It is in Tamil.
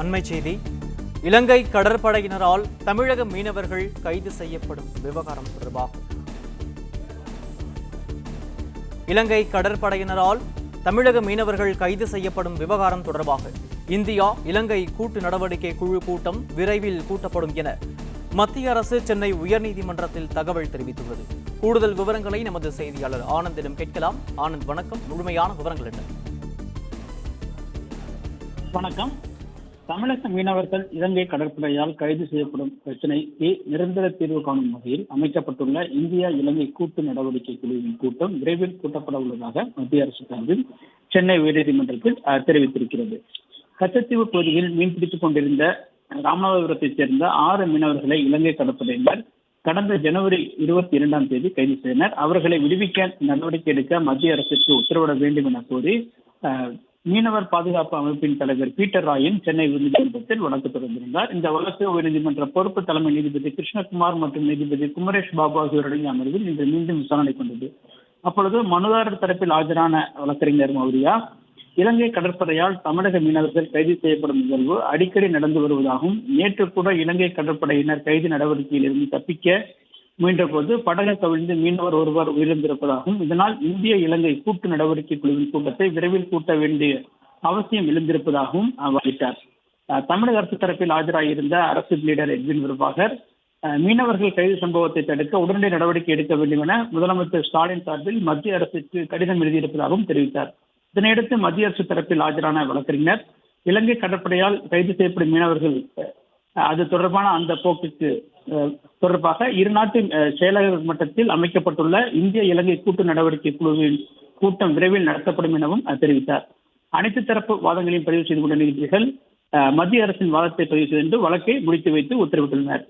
அண்மை செய்தி. இலங்கை கடற்படையினரால் தமிழக மீனவர்கள் கைது செய்யப்படும் விவகாரம் தொடர்பாக இலங்கை கடற்படையினரால் தமிழக மீனவர்கள் கைது செய்யப்படும் விவகாரம் தொடர்பாக இந்தியா இலங்கை கூட்டு நடவடிக்கை குழு கூட்டம் விரைவில் கூட்டப்படும் என மத்திய அரசு சென்னை உயர்நீதிமன்றத்தில் தகவல் தெரிவித்துள்ளது. கூடுதல் விவரங்களை நமது செய்தியாளர் ஆனந்திடம் கேட்கலாம். ஆனந்த், வணக்கம். முழுமையான விவரங்கள் என்ன? வணக்கம். தமிழக மீனவர்கள் இலங்கை கடற்படையால் கைது செய்யப்படும் பிரச்சினைக்கு நிரந்தர தீர்வு காணும் வகையில் அமைக்கப்பட்டுள்ள இந்தியா இலங்கை கூட்டு நடவடிக்கை குழுவின் கூட்டம் விரைவில் கூட்டப்பட உள்ளதாக மத்திய அரசு சார்பில் சென்னை உயர்நீதிமன்றத்தில் தெரிவித்திருக்கிறது. கச்சத்தீவு பகுதியில் மீன்பிடித்துக் கொண்டிருந்த ராமநாதபுரத்தைச் சேர்ந்த 6 மீனவர்களை இலங்கை கடற்படையினர் கடந்த ஜனவரி 22 கைது செய்தனர். அவர்களை விடுவிக்க நடவடிக்கை எடுக்க மத்திய அரசுக்கு உத்தரவிட வேண்டும் என கோரி மீனவர் பாதுகாப்பு அமைப்பின் தலைவர் பீட்டர் ராயன் சென்னை உயர்நீதிமன்றத்தில் வழக்கு தொடர்ந்திருந்தார். இந்த வழக்கு உயர்நீதிமன்ற பொறுப்பு தலைமை நீதிபதி கிருஷ்ணகுமார் மற்றும் நீதிபதி குமரேஷ் பாபு ஆகியோருடைய அமர்வில் இன்று மீண்டும் விசாரணை கொண்டது. அப்பொழுது மனுதாரர் தரப்பில் ஆஜரான வழக்கறிஞர் மௌரியா, இலங்கை கடற்படையால் தமிழக மீனவர்கள் கைது செய்யப்படும் நிகழ்வு அடிக்கடி நடந்து வருவதாகவும், நேற்று கூட இலங்கை கடற்படையினர் கைது நடவடிக்கையில் இருந்து தப்பிக்க முயன்ற போது படகு கவிழ்ந்து மீனவர் ஒருவர் உயிரிழந்திருப்பதாகவும், இதனால் இந்திய இலங்கை கூட்டு நடவடிக்கை குழுவின் கூட்டத்தை விரைவில் கூட்ட வேண்டிய அவசியம் எழுந்திருப்பதாகவும் வாதிட்டார். தமிழக அரசு தரப்பில் ஆஜராகியிருந்த அரசு லீடர் எட்வின் பிரபாகர், மீனவர்கள் கைது சம்பவத்தை தடுக்க உடனடி நடவடிக்கை எடுக்க வேண்டும் என முதலமைச்சர் ஸ்டாலின் சார்பில் மத்திய அரசுக்கு கடிதம் எழுதியிருப்பதாகவும் தெரிவித்தார். இதனையடுத்து மத்திய அரசு தரப்பில் ஆஜரான வழக்கறிஞர், இலங்கை கடற்படையால் கைது செய்யப்படும் மீனவர்கள் அது தொடர்பான அந்த போக்குக்கு தொடர்பாக இரு நாட்டு செயலக மட்டத்தில் அமைக்கப்பட்டுள்ள இந்திய இலங்கை கூட்டு நடவடிக்கை குழுவின் கூட்டம் விரைவில் நடத்தப்படும் எனவும் தெரிவித்தார். அனைத்து தரப்பு வாதங்களையும் பதிவு செய்து கொண்ட நீதிபதிகள் மத்திய அரசின் வாதத்தை பதிவு செய்து வழக்கை முடித்து வைத்து உத்தரவிட்டுள்ளனர்.